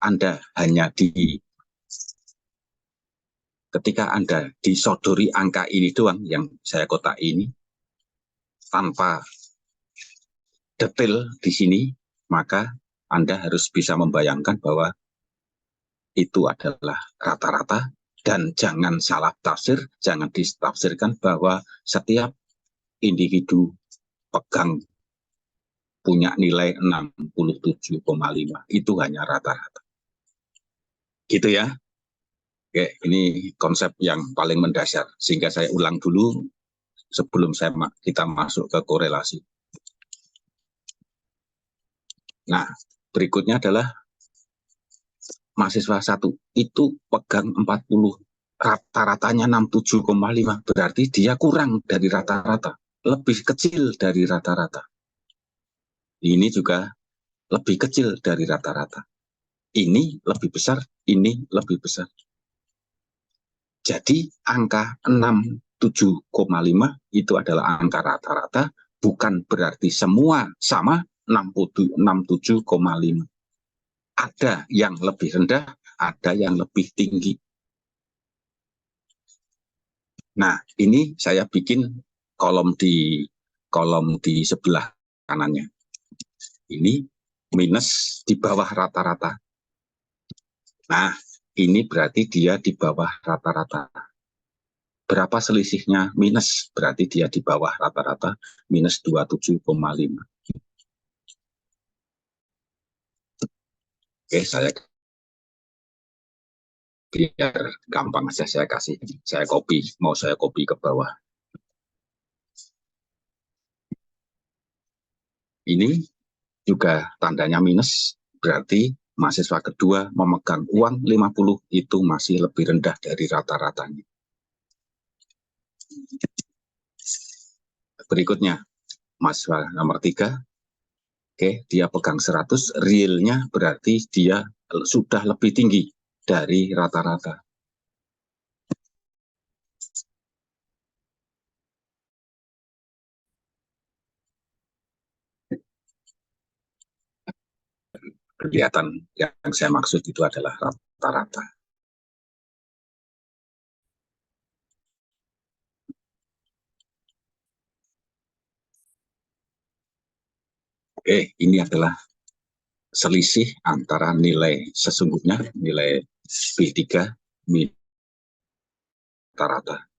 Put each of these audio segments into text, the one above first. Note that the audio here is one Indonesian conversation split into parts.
Anda hanya ketika Anda disodori angka ini doang yang saya kotak ini, tanpa detail di sini, maka Anda harus bisa membayangkan bahwa itu adalah rata-rata, dan jangan salah tafsir, jangan ditafsirkan bahwa setiap individu pegang punya nilai 67,5, itu hanya rata-rata. Gitu ya. Oke, ini konsep yang paling mendasar, sehingga saya ulang dulu sebelum kita masuk ke korelasi. Nah, berikutnya adalah mahasiswa 1 itu pegang 40, rata-ratanya 67,5, berarti dia kurang dari rata-rata, lebih kecil dari rata-rata. Ini juga lebih kecil dari rata-rata. Ini lebih besar, ini lebih besar. Jadi angka 67,5 itu adalah angka rata-rata, bukan berarti semua sama 67,5. Ada yang lebih rendah, ada yang lebih tinggi. Nah, ini saya bikin kolom di sebelah kanannya. Ini minus di bawah rata-rata. Nah, ini berarti dia di bawah rata-rata. Berapa selisihnya? Minus, berarti dia di bawah rata-rata, minus 27,5. Oke, biar gampang saja saya kasih, saya copy ke bawah. Ini juga tandanya minus, berarti mahasiswa kedua memegang uang 50 itu masih lebih rendah dari rata-ratanya. Berikutnya, mahasiswa nomor 3, oke, dia pegang 100, realnya berarti dia sudah lebih tinggi dari rata-rata. Kelihatan yang saya maksud itu adalah rata-rata. Oke, ini adalah selisih antara nilai sesungguhnya, nilai B3 rata-rata.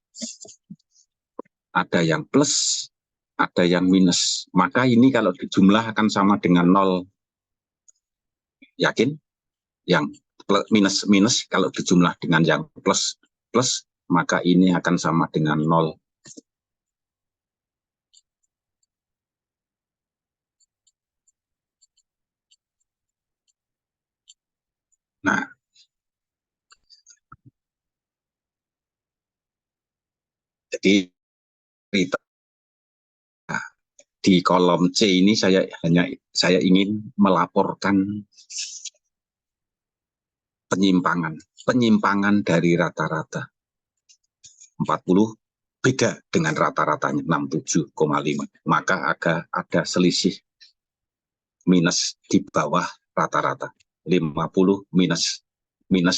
Ada yang plus, ada yang minus. Maka ini kalau dijumlah akan sama dengan 0. Yakin? Yang minus kalau dijumlah dengan yang plus, maka ini akan sama dengan 0. Nah, jadi di kolom C ini saya ingin melaporkan penyimpangan dari rata-rata. 40 beda dengan rata-ratanya 67,5. Maka ada selisih minus di bawah rata-rata. 50 minus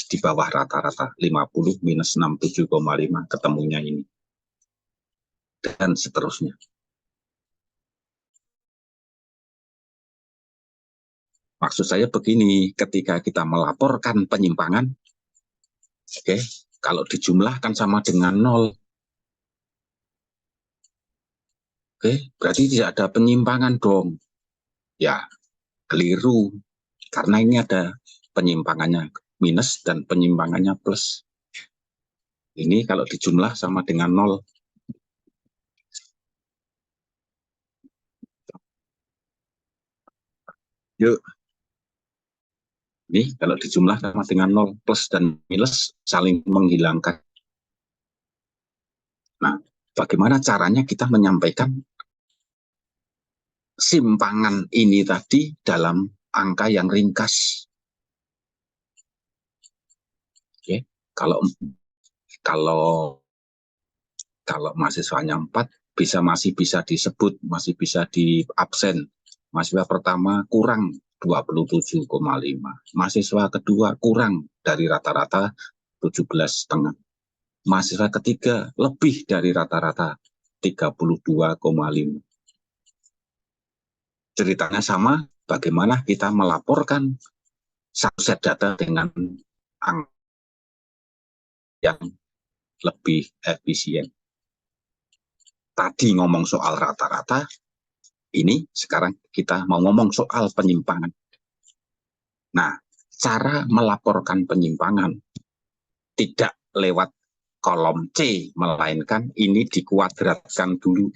di bawah rata-rata. 50 minus 67,5 ketemunya ini. Dan seterusnya. Maksud saya begini, ketika kita melaporkan penyimpangan, oke, kalau dijumlahkan sama dengan 0, oke, berarti tidak ada penyimpangan dong. Ya, keliru. Karena ini ada penyimpangannya minus dan penyimpangannya plus. Ini kalau dijumlah sama dengan 0. Yuk. Ini kalau dijumlah sama dengan 0, plus dan minus saling menghilangkan. Nah, bagaimana caranya kita menyampaikan simpangan ini tadi dalam angka yang ringkas? Oke, kalau mahasiswanya 4, masih bisa disebut, masih bisa di absen. Mahasiswa pertama kurang 27,5. Mahasiswa kedua kurang dari rata-rata 17,5. Mahasiswa ketiga lebih dari rata-rata 32,5. Ceritanya sama, bagaimana kita melaporkan satu set data dengan angka yang lebih efisien. Tadi ngomong soal rata-rata, ini sekarang kita mau ngomong soal penyimpangan. Nah, cara melaporkan penyimpangan tidak lewat kolom C, melainkan ini dikuadratkan dulu.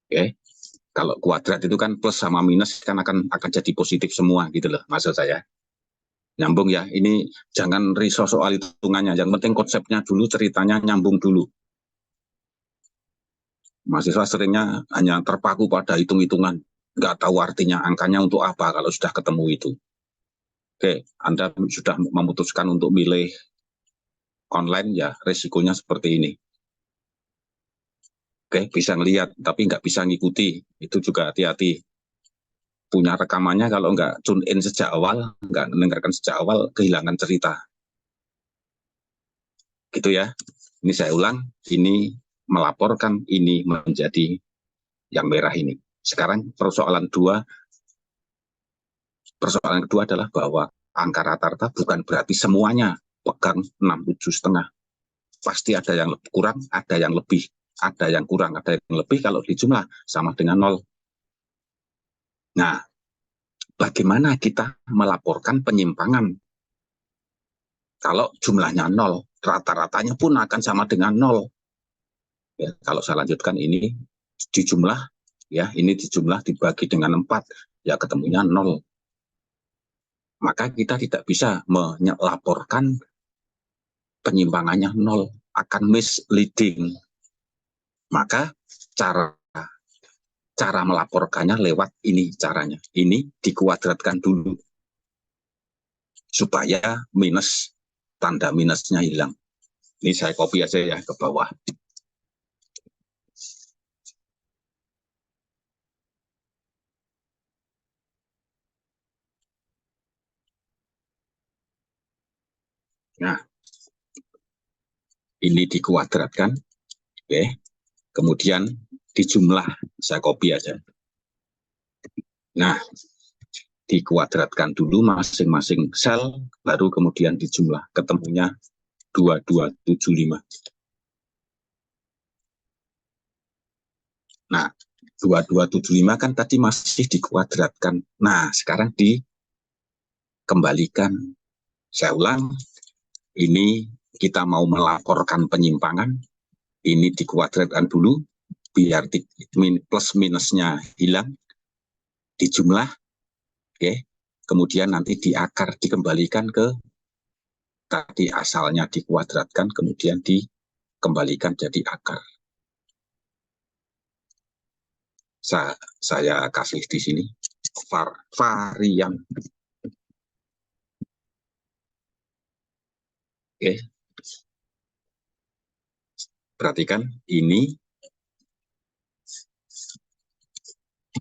Oke, kalau kuadrat itu kan plus sama minus kan akan jadi positif semua gitu loh, maksud saya. Nyambung ya, ini jangan risau soal hitungannya, yang penting konsepnya dulu, ceritanya nyambung dulu. Mahasiswa seringnya hanya terpaku pada hitung-hitungan, nggak tahu artinya angkanya untuk apa kalau sudah ketemu itu. Oke, Anda sudah memutuskan untuk milih online, ya resikonya seperti ini. Oke, bisa ngelihat, tapi nggak bisa ngikuti, itu juga hati-hati. Punya rekamannya, kalau nggak tune in sejak awal, nggak mendengarkan sejak awal, kehilangan cerita. Gitu ya. Ini saya ulang, ini melaporkan, ini menjadi yang merah ini. Sekarang persoalan kedua adalah bahwa angka rata-rata bukan berarti semuanya pegang 6,7,5. Pasti ada yang kurang, ada yang lebih, ada yang kurang, ada yang lebih, kalau dijumlah sama dengan 0. Nah, bagaimana kita melaporkan penyimpangan? Kalau jumlahnya 0, rata-ratanya pun akan sama dengan 0. Ya, kalau saya lanjutkan ini dijumlah, ya ini dijumlah dibagi dengan 4, ya ketemunya 0. Maka kita tidak bisa melaporkan penyimpangannya 0, akan misleading. Maka cara melaporkannya lewat ini caranya. Ini dikuadratkan dulu supaya tanda minusnya hilang. Ini saya copy aja ya ke bawah. Nah, ini dikuadratkan, oke. Kemudian dijumlah, saya copy aja. Nah, dikuadratkan dulu masing-masing sel, baru kemudian dijumlah, ketemunya 2275. Nah, 2275 kan tadi masih dikuadratkan. Nah, sekarang dikembalikan. Saya ulang, ini kita mau melaporkan penyimpangan, ini dikuadratkan dulu, biar plus minusnya hilang, dijumlah, oke. Kemudian nanti di akar dikembalikan ke tadi asalnya dikuadratkan, kemudian dikembalikan jadi akar. Saya kasih di sini varian. Oke. Perhatikan ini.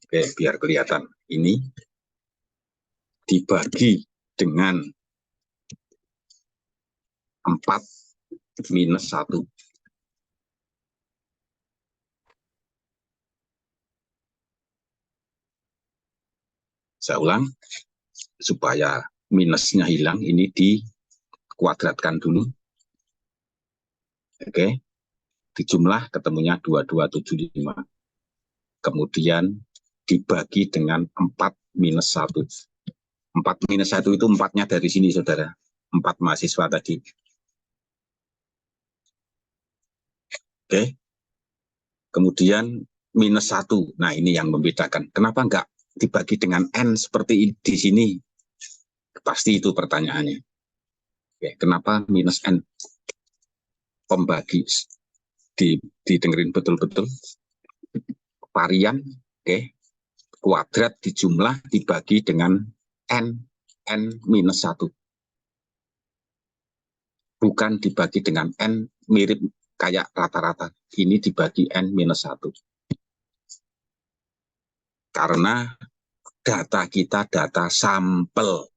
Oke, biar kelihatan. Ini dibagi dengan 4 minus 1. Saya ulang, supaya minusnya hilang, ini dikuadratkan dulu. Oke, dijumlah ketemunya 2275. Kemudian dibagi dengan 4 minus 1. 4 minus 1 itu 4-nya dari sini, saudara. 4 mahasiswa tadi. Oke. Kemudian minus 1. Nah, ini yang membedakan. Kenapa enggak dibagi dengan N seperti di sini? Pasti itu pertanyaannya. Oke, kenapa minus N? Pembagi. Didengerin betul-betul. Varian, oke. Kuadrat dijumlah dibagi dengan N minus 1. Bukan dibagi dengan N mirip kayak rata-rata. Ini dibagi N minus 1. karena data kita data sampel.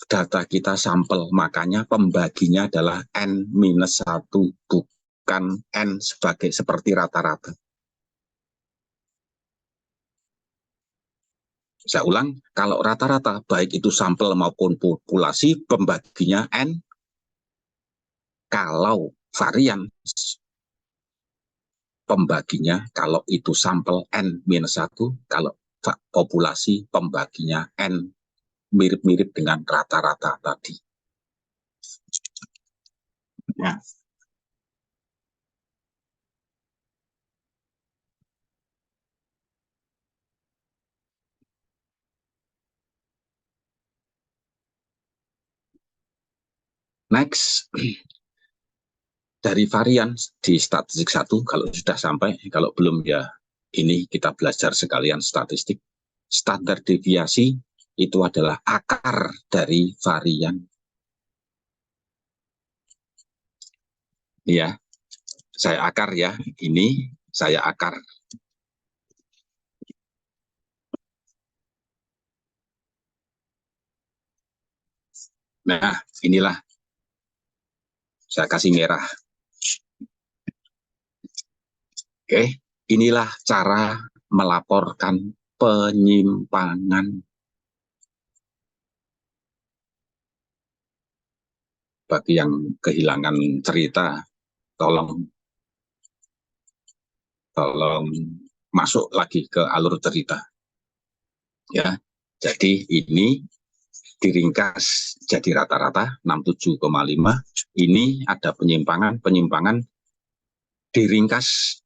Data kita sampel, makanya pembaginya adalah N-1, bukan N sebagai seperti rata-rata. Saya ulang, kalau rata-rata, baik itu sampel maupun populasi, pembaginya N. Kalau varian, pembaginya, kalau itu sampel N-1, kalau populasi, pembaginya N, mirip-mirip dengan rata-rata tadi. Ya. Next, dari varian di statistik 1, kalau sudah sampai, kalau belum ya ini kita belajar sekalian statistik. Standar deviasi itu adalah akar dari varian. Ya, saya akar ya, ini saya akar. Nah, inilah saya kasih merah. Oke, inilah cara melaporkan penyimpangan. Bagi yang kehilangan cerita, tolong masuk lagi ke alur cerita. Ya, jadi ini diringkas jadi rata-rata 67,5. Ini ada penyimpangan diringkas,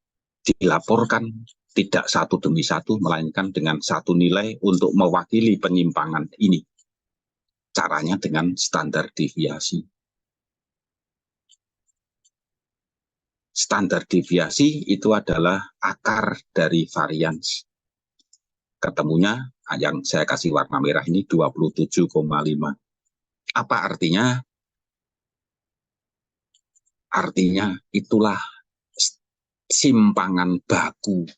dilaporkan tidak satu demi satu, melainkan dengan satu nilai untuk mewakili penyimpangan ini. Caranya dengan standar deviasi. Standar deviasi itu adalah akar dari varians. Ketemunya yang saya kasih warna merah ini 27,5. Apa artinya? Artinya itulah simpangan baku.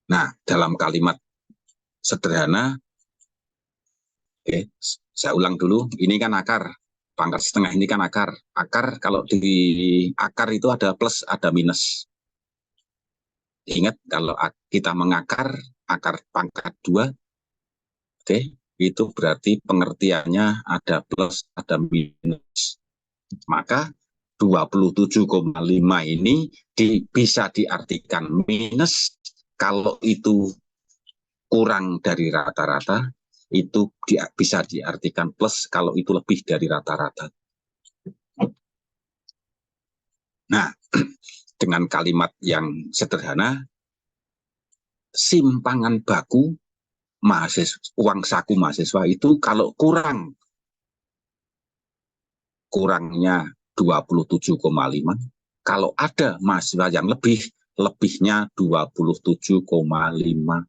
Nah, dalam kalimat sederhana, saya ulang dulu, ini kan akar, pangkat setengah ini kan akar. Akar, kalau di akar itu ada plus, ada minus. Ingat, kalau kita mengakar, akar pangkat 2, itu berarti pengertiannya ada plus, ada minus. Maka 27,5 ini bisa diartikan minus kalau itu kurang dari rata-rata, itu bisa diartikan plus kalau itu lebih dari rata-rata. Nah, dengan kalimat yang sederhana, simpangan baku uang saku mahasiswa itu kalau kurangnya 27,5, kalau ada mahasiswa yang lebihnya 27,5.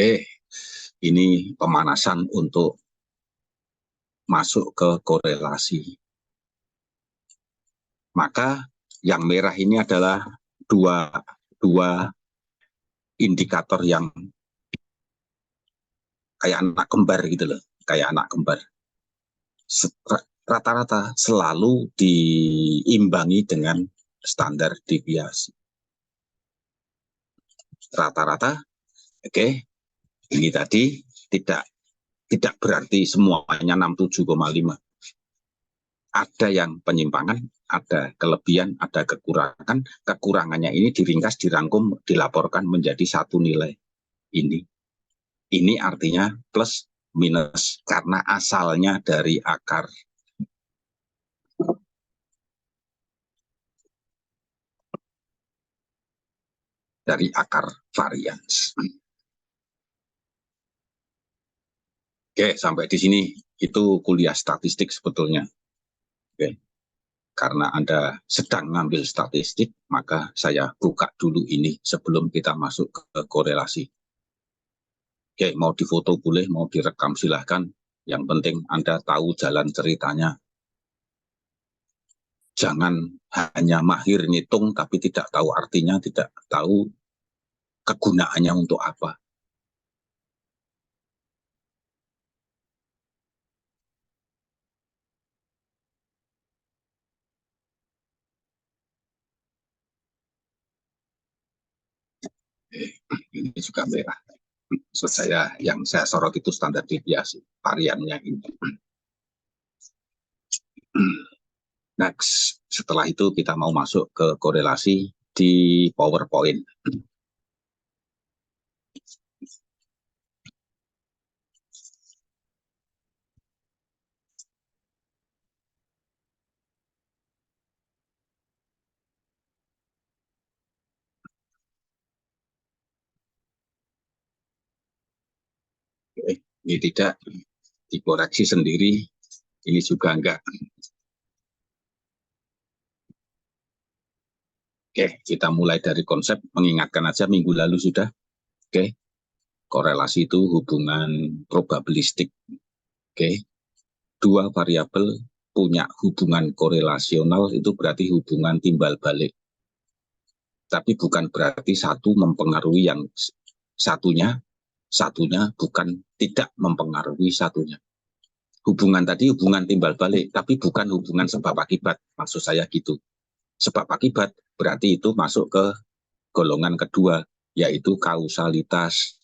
Oke, ini pemanasan untuk masuk ke korelasi. Maka yang merah ini adalah dua indikator yang kayak anak kembar gitu loh, kayak anak kembar. Rata-rata selalu diimbangi dengan standar deviasi. Rata-rata, oke, ini tadi tidak berarti semuanya 67,5. Ada yang penyimpangan, ada kelebihan, ada kekurangan. Kekurangannya ini diringkas, dirangkum, dilaporkan menjadi satu nilai. Ini artinya plus minus karena asalnya dari akar. Dari akar varians. Oke, sampai di sini itu kuliah statistik sebetulnya. Oke. Karena Anda sedang ngambil statistik, maka saya buka dulu ini sebelum kita masuk ke korelasi. Oke, mau difoto boleh, mau direkam silahkan. Yang penting Anda tahu jalan ceritanya. Jangan hanya mahir ngitung, tapi tidak tahu artinya, tidak tahu kegunaannya untuk apa. Ini juga merah. Maksud saya, yang saya sorot itu standar deviasi, variannya ini. Next, setelah itu kita mau masuk ke korelasi di PowerPoint. Ini tidak dikoreksi sendiri, ini juga enggak. Oke, kita mulai dari konsep, mengingatkan aja minggu lalu sudah. Oke, korelasi itu hubungan probabilistik. Oke, dua variabel punya hubungan korelasional itu berarti hubungan timbal balik. Tapi bukan berarti satu mempengaruhi yang satunya, satunya bukan tidak mempengaruhi satunya. Hubungan tadi hubungan timbal balik, tapi bukan hubungan sebab akibat. Maksud saya gitu. Sebab akibat berarti itu masuk ke golongan kedua, yaitu kausalitas.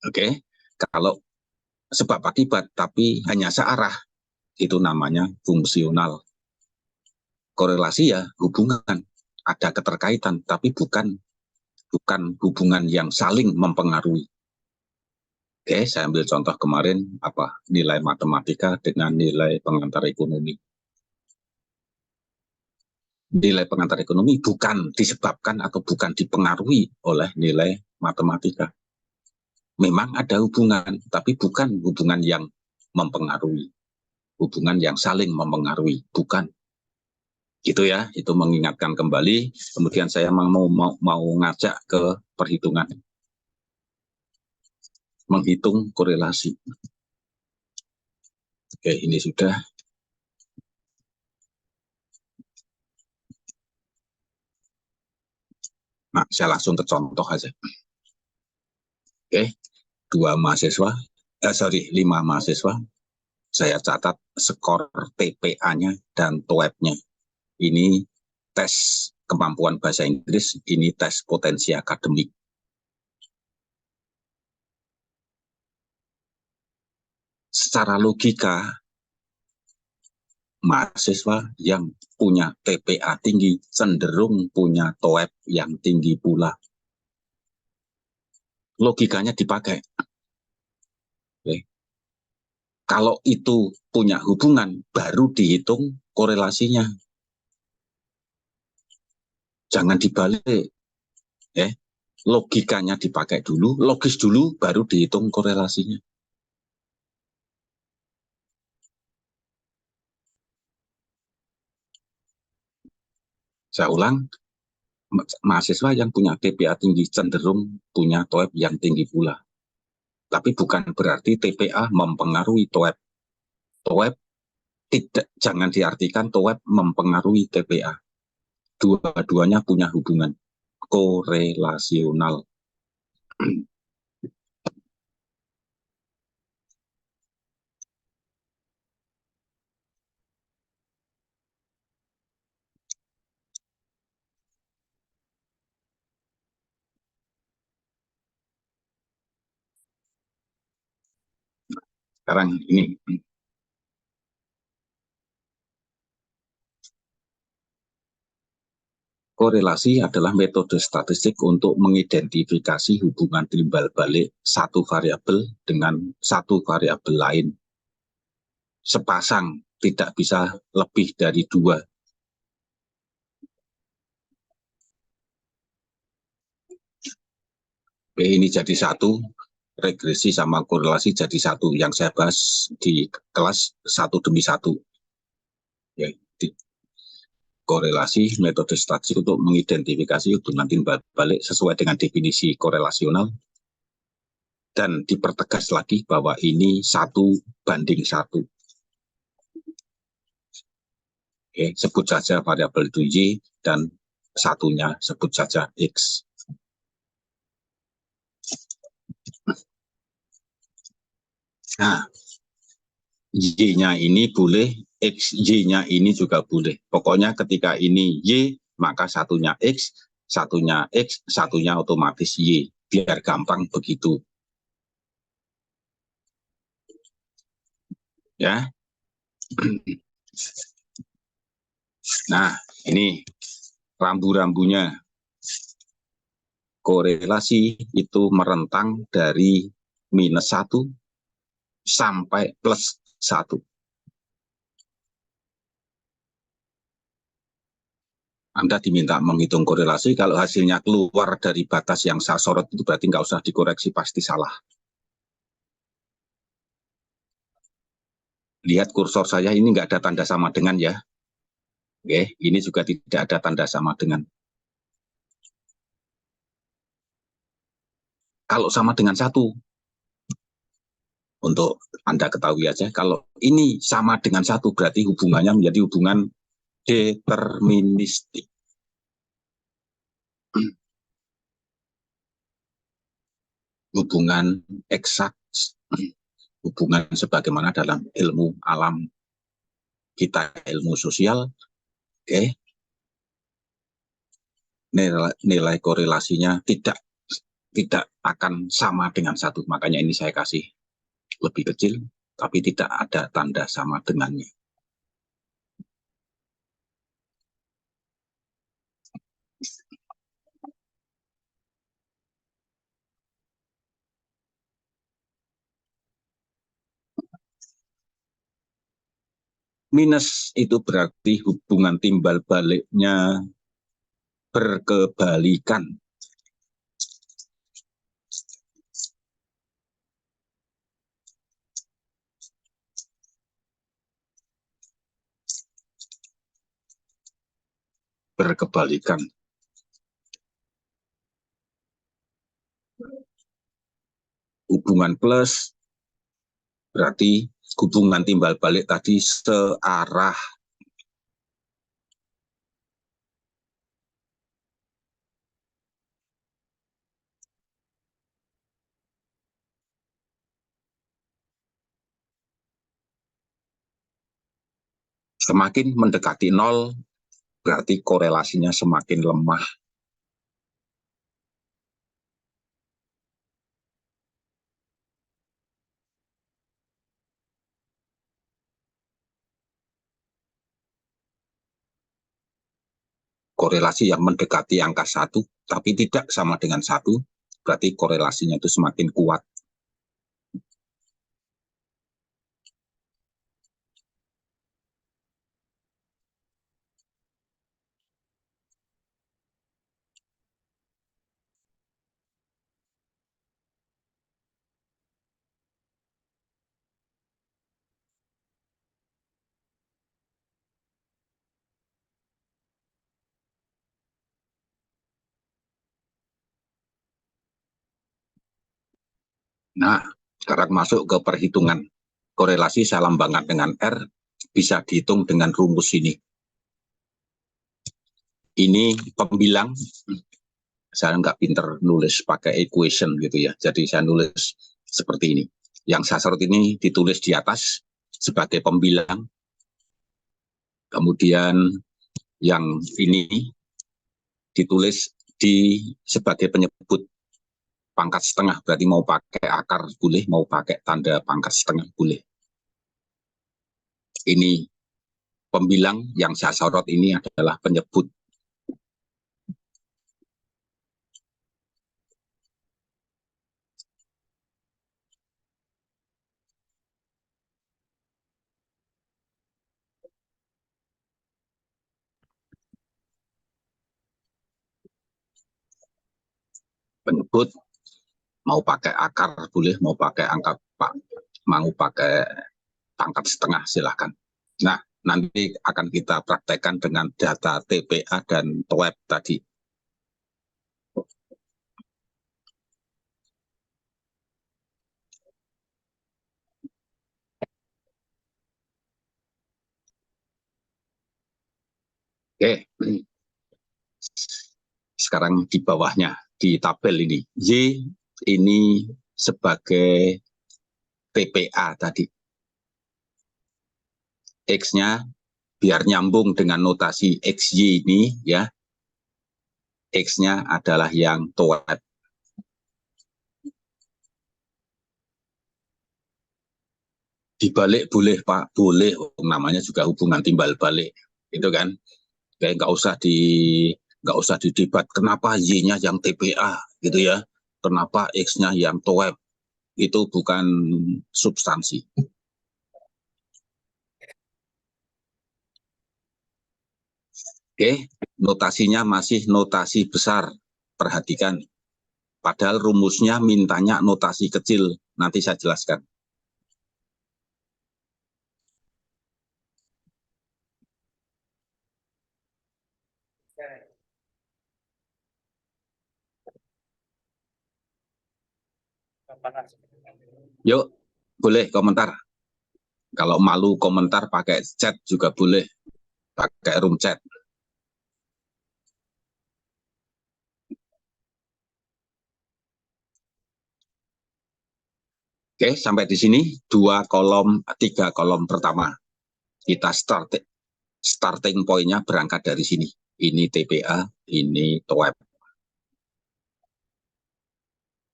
Oke, kalau sebab akibat tapi hanya searah, itu namanya fungsional. Korelasi ya hubungan, ada keterkaitan, tapi bukan hubungan yang saling mempengaruhi. Oke, saya ambil contoh kemarin apa nilai matematika dengan nilai pengantar ekonomi. Nilai pengantar ekonomi bukan disebabkan atau bukan dipengaruhi oleh nilai matematika. Memang ada hubungan, tapi bukan hubungan yang mempengaruhi. Hubungan yang saling mempengaruhi, bukan. Gitu ya, itu mengingatkan kembali. Kemudian saya mau ngajak ke perhitungan. Menghitung korelasi. Oke, ini sudah. Nah, saya langsung ke contoh aja. Oke, 5 mahasiswa. Saya catat skor TPA-nya dan TOEP-nya. Ini tes kemampuan bahasa Inggris, ini tes potensi akademik. Secara logika, mahasiswa yang punya TPA tinggi cenderung punya TOEP yang tinggi pula. Logikanya dipakai. Oke. Kalau itu punya hubungan, baru dihitung korelasinya. Jangan dibalik. Logikanya dipakai dulu, logis dulu, baru dihitung korelasinya. Saya ulang, mahasiswa yang punya TPA tinggi cenderung punya TOEP yang tinggi pula. Tapi bukan berarti TPA mempengaruhi TOEP. TOEP tidak, jangan diartikan TOEP mempengaruhi TPA. Dua-duanya punya hubungan korelasional. Sekarang ini, korelasi adalah metode statistik untuk mengidentifikasi hubungan timbal balik satu variabel dengan satu variabel lain. Sepasang, tidak bisa lebih dari dua. Oke, ini jadi satu, regresi sama korelasi jadi satu. Yang saya bahas di kelas satu demi satu. Ya, di korelasi metode statistik untuk mengidentifikasi hubungan timbal balik sesuai dengan definisi korelasional, dan dipertegas lagi bahwa ini 1:1. Oke, sebut saja variabel itu Y dan satunya sebut saja X. Nah, Y-nya ini boleh, XY-nya ini juga boleh. Pokoknya ketika ini Y, maka satunya X, satunya otomatis Y. Biar gampang begitu. Ya. Nah, ini rambu-rambunya. Korelasi itu merentang dari -1 sampai +1. Anda diminta menghitung korelasi, kalau hasilnya keluar dari batas yang saya sorot itu berarti nggak usah dikoreksi, pasti salah. Lihat kursor saya ini nggak ada tanda sama dengan ya. Oke, ini juga tidak ada tanda sama dengan. Kalau sama dengan 1, untuk Anda ketahui aja, kalau ini sama dengan 1 berarti hubungannya menjadi hubungan deterministik. Hubungan eksak, hubungan sebagaimana dalam ilmu alam kita, ilmu sosial. Oke, nilai korelasinya tidak akan sama dengan 1. Makanya ini saya kasih lebih kecil, tapi tidak ada tanda sama dengannya. Minus itu berarti hubungan timbal baliknya berkebalikan. Berkebalikan. Hubungan plus berarti hubungan timbal balik tadi searah. Semakin mendekati 0, berarti korelasinya semakin lemah. Korelasi yang mendekati angka 1, tapi tidak sama dengan 1, berarti korelasinya itu semakin kuat. Nah, sekarang masuk ke perhitungan. Korelasi saya lambangkan dengan R, bisa dihitung dengan rumus ini. Ini pembilang, saya nggak pinter nulis pakai equation gitu ya, jadi saya nulis seperti ini. Yang saya sorot ini ditulis di atas sebagai pembilang, kemudian yang ini ditulis sebagai penyebut pangkat setengah, berarti mau pakai akar boleh, mau pakai tanda pangkat setengah boleh. Ini pembilang, yang saya sorot ini adalah penyebut. Penyebut Mau pakai akar boleh, mau pakai angka pak, mau pakai pangkat setengah silahkan. Nah, nanti akan kita praktekkan dengan data TPA dan TOEP tadi. Oke, sekarang di bawahnya, di tabel ini, Y ini sebagai TPA tadi. X-nya biar nyambung dengan notasi XY ini ya, X-nya adalah yang TOEP. Dibalik boleh Pak, boleh, namanya juga hubungan timbal balik, itu kan. Kayak nggak usah didebat kenapa Y-nya yang TPA gitu ya, kenapa X-nya yang TOEP, itu bukan substansi. Oke, notasinya masih notasi besar, perhatikan. Padahal rumusnya mintanya notasi kecil, nanti saya jelaskan. Yuk, boleh komentar. Kalau malu komentar pakai chat juga boleh, pakai room chat. Oke, sampai di sini 3 kolom pertama. Kita starting point-nya berangkat dari sini. Ini TPA, ini TOEP.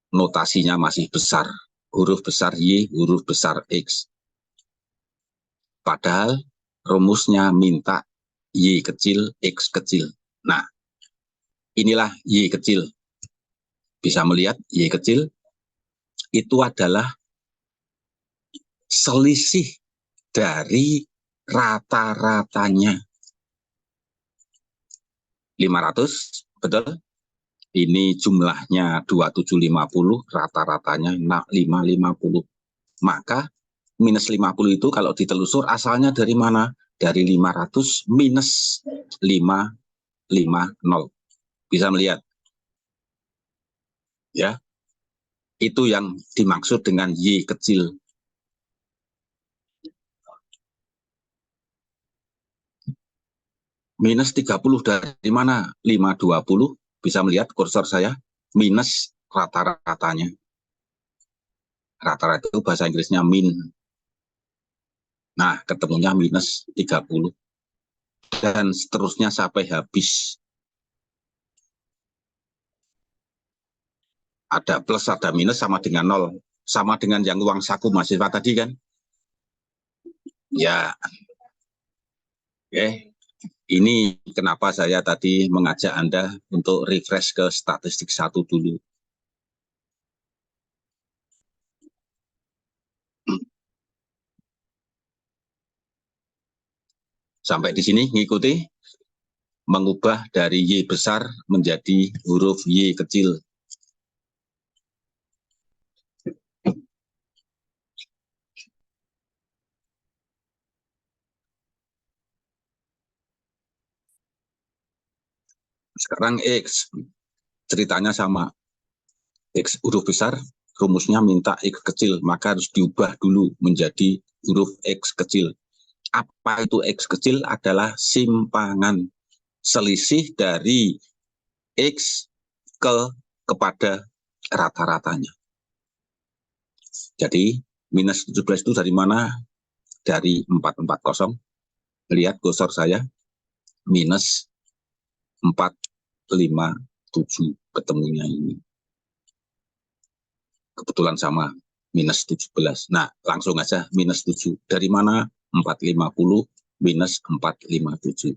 Notasinya masih besar. Huruf besar Y, huruf besar X. Padahal rumusnya minta Y kecil, X kecil. Nah, inilah Y kecil. Bisa melihat Y kecil itu adalah selisih dari rata-ratanya. 500, betul? Ini jumlahnya 2750, rata-ratanya 550. Maka minus 50 itu kalau ditelusur asalnya dari mana? Dari 500 minus 550. Bisa melihat? Ya, itu yang dimaksud dengan Y kecil. Minus 30 dari mana? 520. Bisa melihat kursor saya? Minus rata-ratanya. Rata-rata itu bahasa Inggrisnya min. Nah, ketemunya minus 30. Dan seterusnya sampai habis. Ada plus, ada minus, sama dengan nol. Sama dengan yang uang saku mahasiswa tadi kan? Ya, oke. Ini kenapa saya tadi mengajak Anda untuk refresh ke statistik 1 dulu. Sampai di sini ngikuti, mengubah dari Y besar menjadi huruf Y kecil. Sekarang X, ceritanya sama. X huruf besar, rumusnya minta X kecil, maka harus diubah dulu menjadi huruf X kecil. Apa itu X kecil? Adalah simpangan selisih dari X kepada rata-ratanya. Jadi minus 17 itu dari mana? Dari 440. Lihat kursor saya, minus 457 ketemunya ini. Kebetulan sama, minus 17. Nah, langsung aja minus 7. Dari mana? 450 minus 457.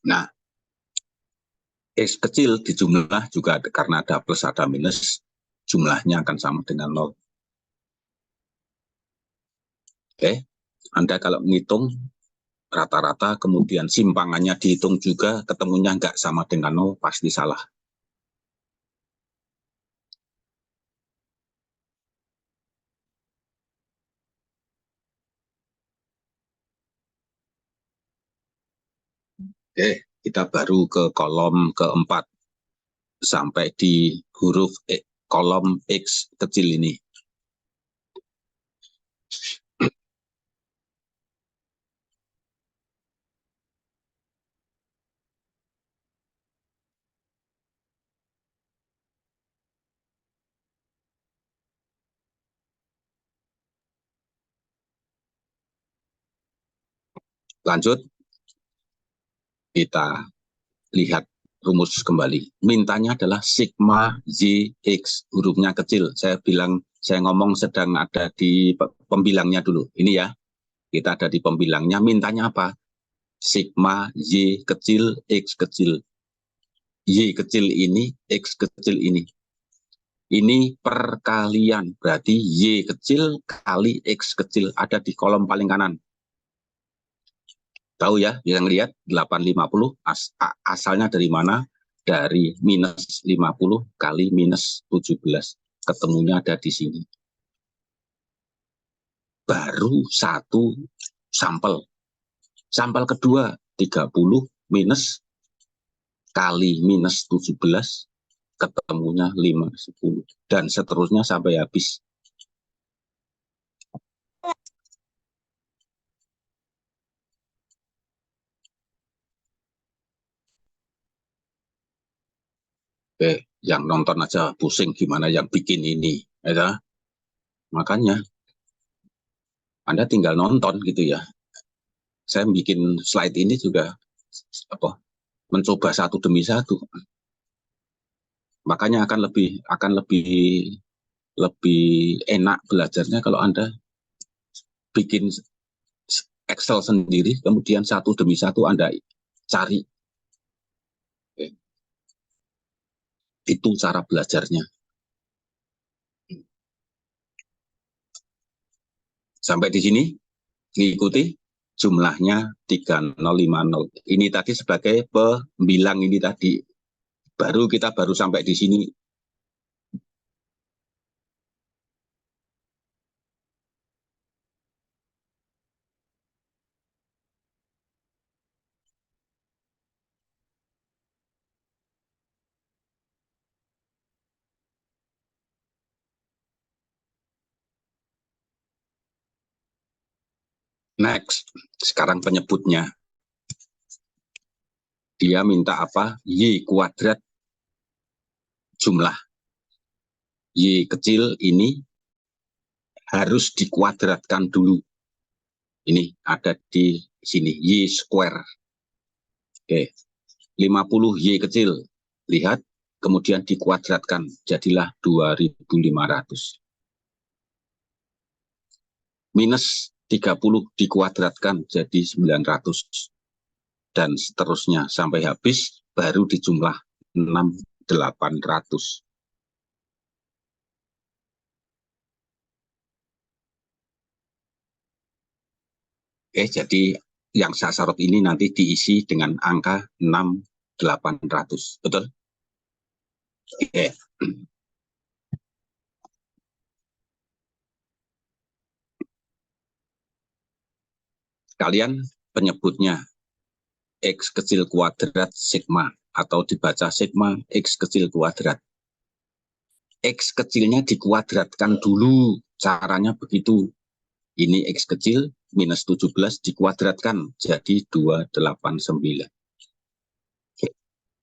Nah, X kecil di jumlah juga karena ada plus ada minus, jumlahnya akan sama dengan 0. Oke, Anda kalau menghitung rata-rata, kemudian simpangannya dihitung juga, ketemunya nggak sama dengan 0, pasti salah. Oke, kita baru ke kolom keempat, sampai di huruf kolom X kecil ini. Lanjut, kita lihat rumus kembali. Mintanya adalah sigma X, hurufnya kecil. Saya ngomong sedang ada di pembilangnya dulu. Ini ya, kita ada di pembilangnya. Mintanya apa? Sigma Y kecil, X kecil. Y kecil ini, X kecil ini. Ini perkalian, berarti Y kecil kali X kecil ada di kolom paling kanan. Tahu ya, yang lihat 850 asalnya dari mana? Dari minus 50 kali minus 17. Ketemunya ada di sini. Baru satu sampel. Sampel kedua 30 minus kali minus 17, ketemunya 5, 10. Dan seterusnya sampai habis. Yang nonton aja pusing gimana yang bikin ini. Ya. Makanya Anda tinggal nonton gitu ya. Saya bikin slide ini juga mencoba satu demi satu. Makanya akan lebih enak belajarnya kalau Anda bikin Excel sendiri, kemudian satu demi satu Anda cari. Itu cara belajarnya. Sampai di sini diikuti, jumlahnya 3050. Ini tadi sebagai pembilang ini tadi. Kita baru sampai di sini. Next, sekarang penyebutnya. Dia minta apa? Y kuadrat jumlah. Y kecil ini harus dikuadratkan dulu. Ini ada di sini, Y square. Oke, 50 Y kecil. Lihat, kemudian dikuadratkan. Jadilah 2500. Minus 30 dikuadratkan jadi 900. Dan seterusnya sampai habis, baru dijumlah 6800. Jadi yang saya sorot ini nanti diisi dengan angka 6800. Betul? Oke. Kalian penyebutnya X kecil kuadrat sigma, atau dibaca sigma X kecil kuadrat. X kecilnya dikuadratkan dulu, caranya begitu. Ini X kecil minus 17 dikuadratkan jadi 289.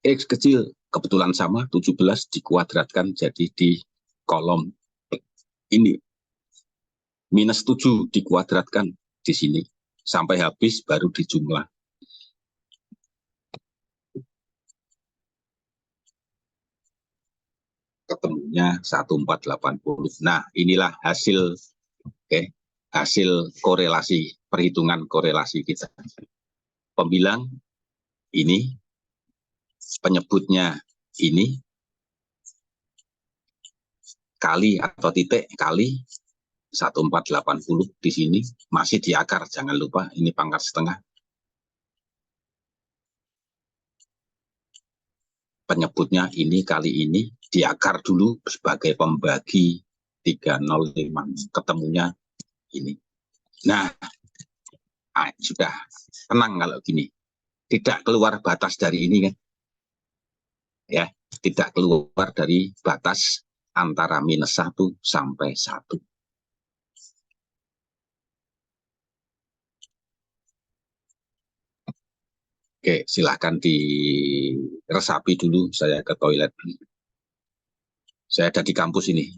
X kecil kebetulan sama, 17 dikuadratkan jadi di kolom ini. Minus 7 dikuadratkan di sini. Sampai habis baru dijumlah. Ketemunya 1480. Nah, inilah hasil hasil korelasi, perhitungan korelasi kita. Pembilang ini penyebutnya ini kali atau titik kali 1480 di sini masih di akar, jangan lupa ini pangkat setengah. Penyebutnya ini kali ini di akar dulu sebagai pembagi 305, ketemunya ini. Nah, sudah tenang kalau gini, tidak keluar batas dari ini kan, ya, tidak keluar dari batas antara -1 sampai 1. Oke, silahkan diresapi dulu, saya ke toilet. Saya ada di kampus ini.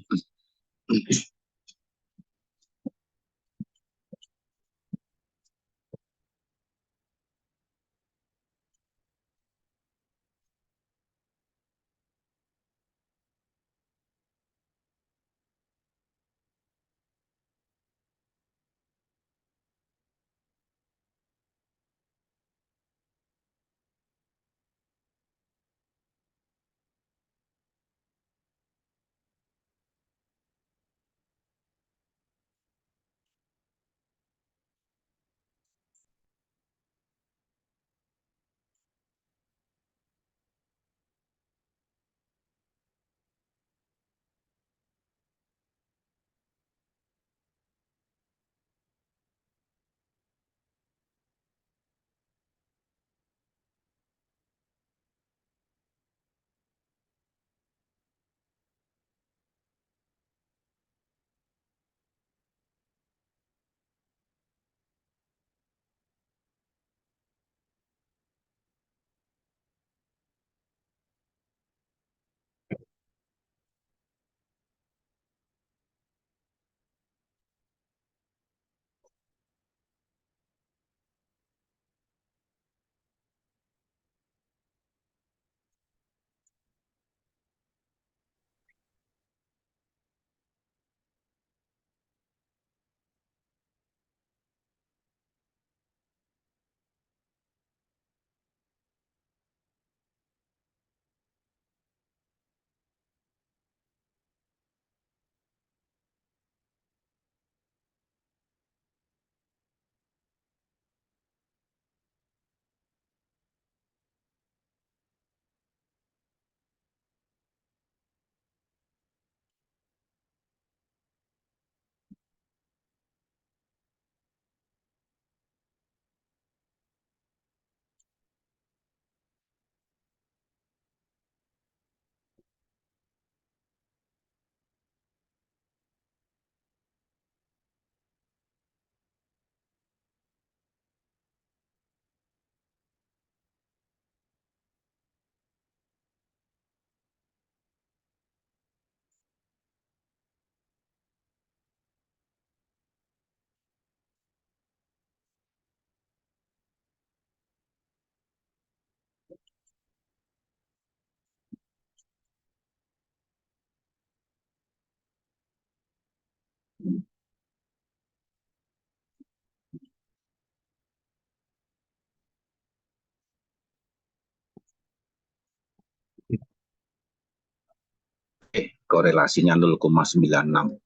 Korelasinya 0,96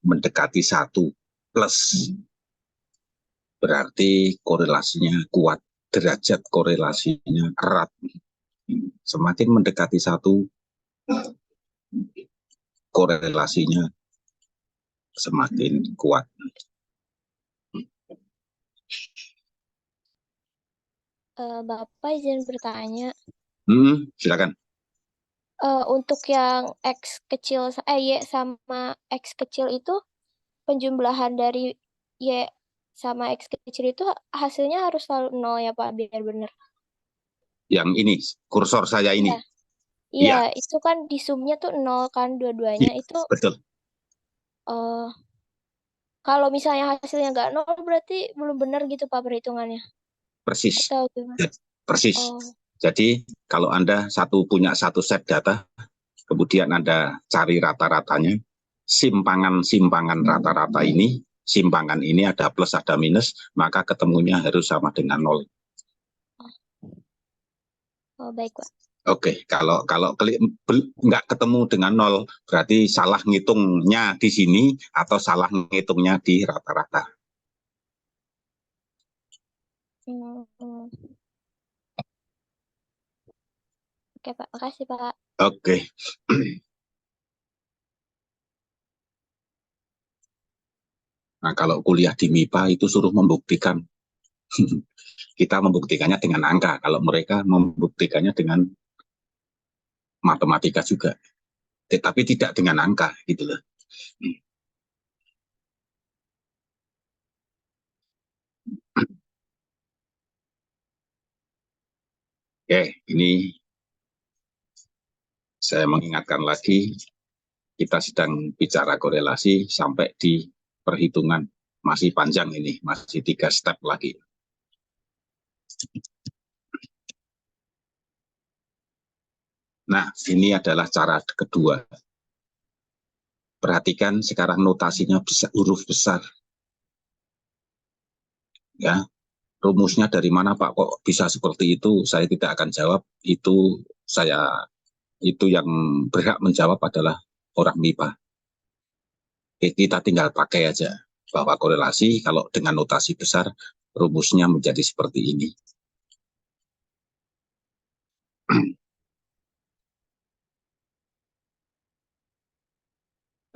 mendekati 1 plus, berarti korelasinya kuat, derajat korelasinya erat. Semakin mendekati 1, korelasinya semakin kuat. Bapak izin bertanya. Silakan. Untuk yang X kecil, Y sama X kecil itu, penjumlahan dari Y sama X kecil itu hasilnya harus selalu 0 ya Pak, biar benar. Yang ini, kursor saya ini. Iya, itu kan di sumnya tuh 0 kan dua-duanya Ya, itu. betul. Kalau misalnya hasilnya nggak 0 berarti belum benar gitu Pak perhitungannya. Persis. Atau gimana? Persis. Jadi kalau Anda punya satu set data, kemudian Anda cari rata-ratanya, simpangan rata-rata ini, simpangan ini ada plus ada minus, maka ketemunya harus sama dengan 0. Oh baik Pak. Oke, kalau nggak ketemu dengan nol, berarti salah ngitungnya di sini atau salah ngitungnya di rata-rata. Hmm, hmm. Oke, Pak. Makasih, Pak. Oke. Nah, kalau kuliah di MIPA itu suruh membuktikan. Kita membuktikannya dengan angka, kalau mereka membuktikannya dengan matematika juga. Tetapi tidak dengan angka, gitu loh. Oke, ini saya mengingatkan lagi, kita sedang bicara korelasi sampai di perhitungan. Masih panjang ini, masih 3 step lagi. Nah, ini adalah cara kedua. Perhatikan sekarang notasinya besar, huruf besar. Ya, rumusnya dari mana Pak kok bisa seperti itu? Saya tidak akan jawab. Itu yang berhak menjawab adalah orang MIPA. Kita tinggal pakai aja bahwa korelasi kalau dengan notasi besar rumusnya menjadi seperti ini.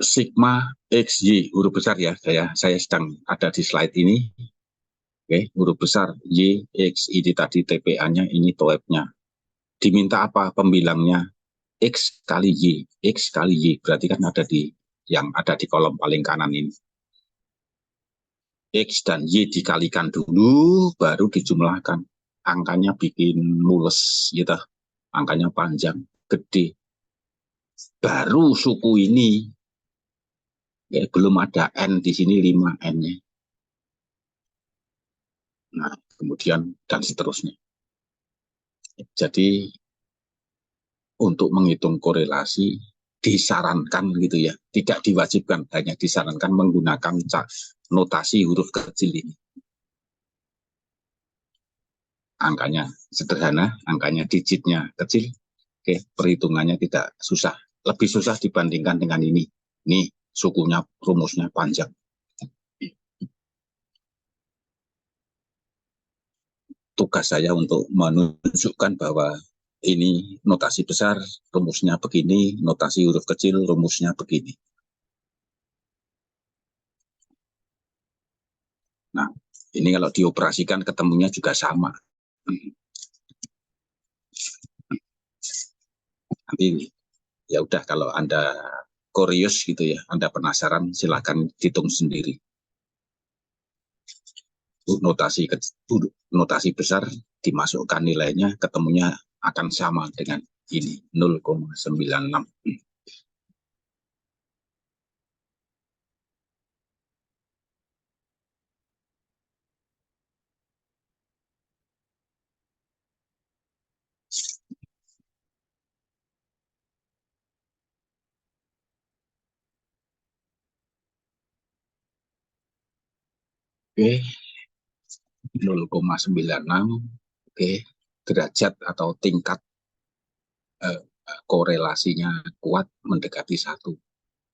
Sigma XY huruf besar ya, saya sedang ada di slide ini. Oke, huruf besar Y X ini tadi TPA-nya, ini TOEP-nya. Diminta apa pembilangnya? X kali Y, X kali Y berarti kan ada di yang ada di kolom paling kanan ini. X dan Y dikalikan dulu, baru dijumlahkan. Angkanya bikin mules gitu, angkanya panjang, gede. Baru suku ini, ya, belum ada N di sini 5 N-nya. Nah, kemudian dan seterusnya. Jadi untuk menghitung korelasi disarankan gitu ya, tidak diwajibkan, hanya disarankan menggunakan notasi huruf kecil ini. Angkanya sederhana, angkanya digitnya kecil, oke, perhitungannya tidak susah, lebih susah dibandingkan dengan ini. Nih, sukunya, rumusnya panjang. Tugas saya untuk menunjukkan bahwa ini notasi besar, rumusnya begini, notasi huruf kecil, rumusnya begini. Nah, ini kalau dioperasikan ketemunya juga sama. Nanti ya udah, kalau Anda curious gitu ya, Anda penasaran, silakan hitung sendiri. Notasi besar dimasukkan nilainya, ketemunya akan sama dengan ini 0,96. Oke, 0,96. Oke, derajat atau tingkat korelasinya kuat mendekati 1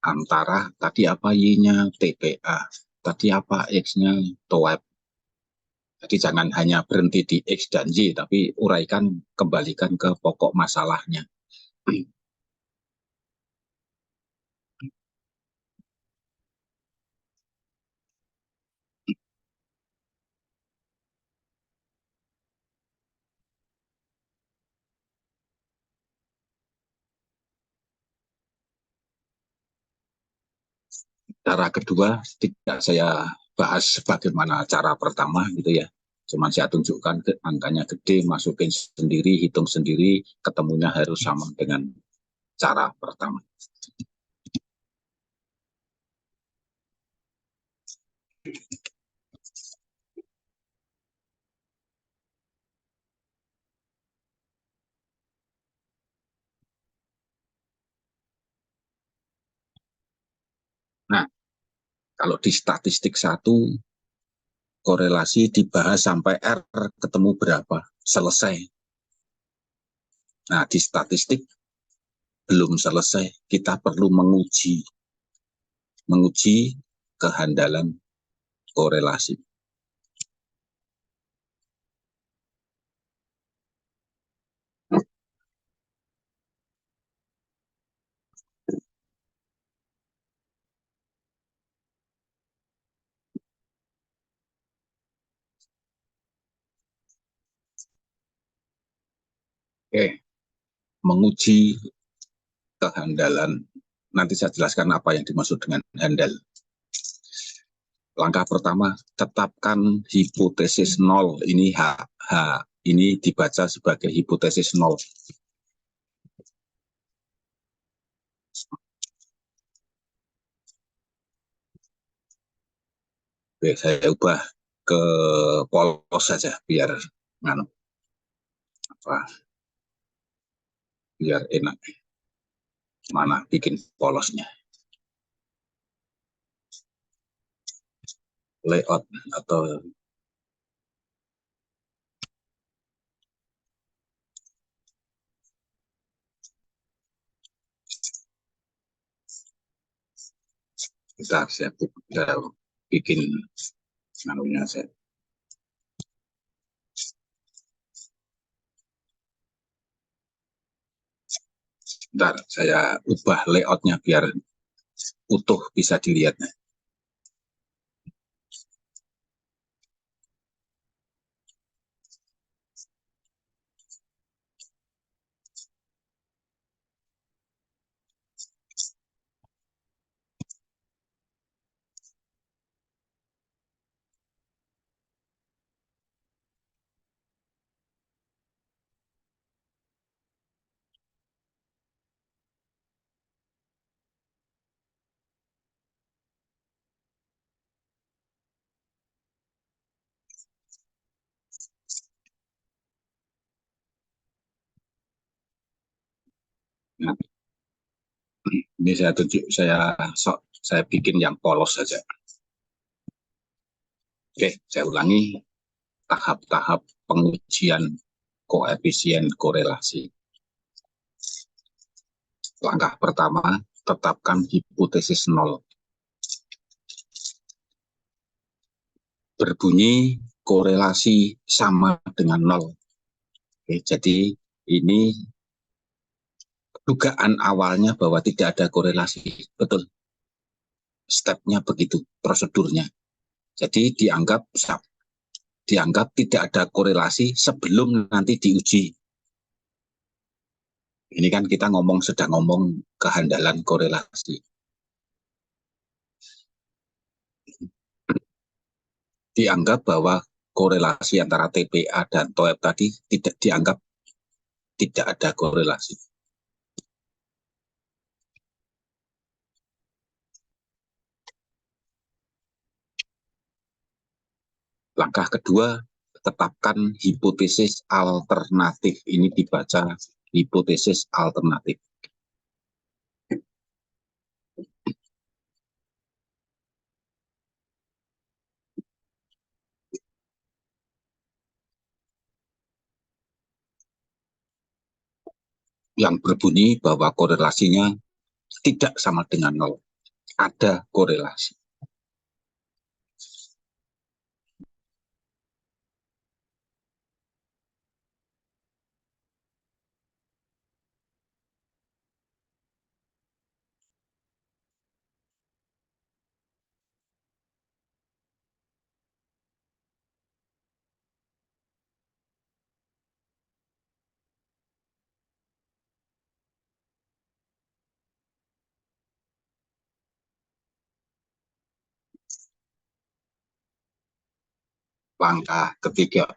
antara tadi apa Y-nya TPA, tadi apa X-nya TOEP. Jadi jangan hanya berhenti di X dan Y, tapi uraikan, kembalikan ke pokok masalahnya. Cara kedua tidak saya bahas bagaimana cara pertama gitu ya. Cuma saya tunjukkan ke angkanya gede, masukin sendiri, hitung sendiri, ketemunya harus sama dengan cara pertama. Nah, kalau di statistik 1, korelasi dibahas sampai R ketemu berapa, selesai. Nah, di statistik belum selesai, kita perlu menguji kehandalan korelasi. Oke, menguji kehandalan. Nanti saya jelaskan apa yang dimaksud dengan handal. Langkah pertama, tetapkan hipotesis nol. Ini H. Ini dibaca sebagai hipotesis nol. Oke, saya ubah ke polos saja biar biar enak. Mana bikin polosnya? Layout atau saya bikin namanya saya. Bentar, saya ubah layoutnya biar utuh bisa dilihat. Nah, ini saya bikin yang polos saja. Oke, saya ulangi tahap-tahap pengujian koefisien korelasi. Langkah pertama, tetapkan hipotesis nol. Berbunyi korelasi sama dengan nol. Oke, jadi ini dugaan awalnya bahwa tidak ada korelasi. Betul. Stepnya begitu, prosedurnya. Jadi dianggap tidak ada korelasi sebelum nanti diuji. Ini kan kita sedang ngomong kehandalan korelasi. Dianggap bahwa korelasi antara TPA dan TOEP tadi dianggap tidak ada korelasi. Langkah kedua, tetapkan hipotesis alternatif. Ini dibaca hipotesis alternatif. Yang berbunyi bahwa korelasinya tidak sama dengan nol. Ada korelasi. Langkah ketiga,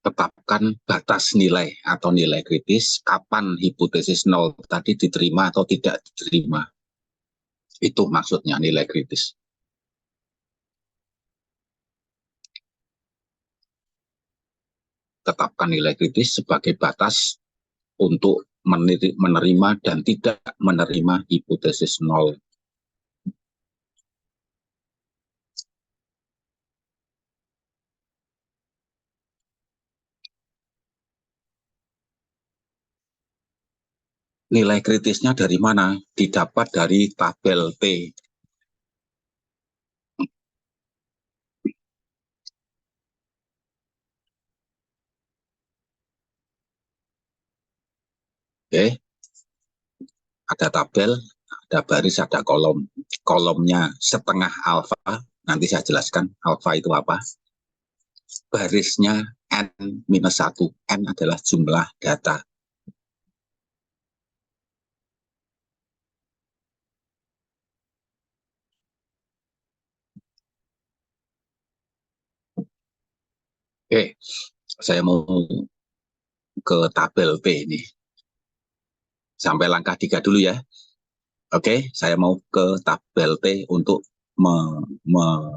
tetapkan batas nilai atau nilai kritis kapan hipotesis nol tadi diterima atau tidak diterima. Itu maksudnya nilai kritis. Tetapkan nilai kritis sebagai batas untuk menerima dan tidak menerima hipotesis nol. Nilai kritisnya dari mana? Didapat dari tabel T. Oke, ada tabel, ada baris, ada kolom. Kolomnya setengah alfa, nanti saya jelaskan alfa itu apa. Barisnya N-1, N adalah jumlah data. Oke, saya mau ke tabel P ini. Sampai langkah 3 dulu ya. Oke, saya mau ke tabel T untuk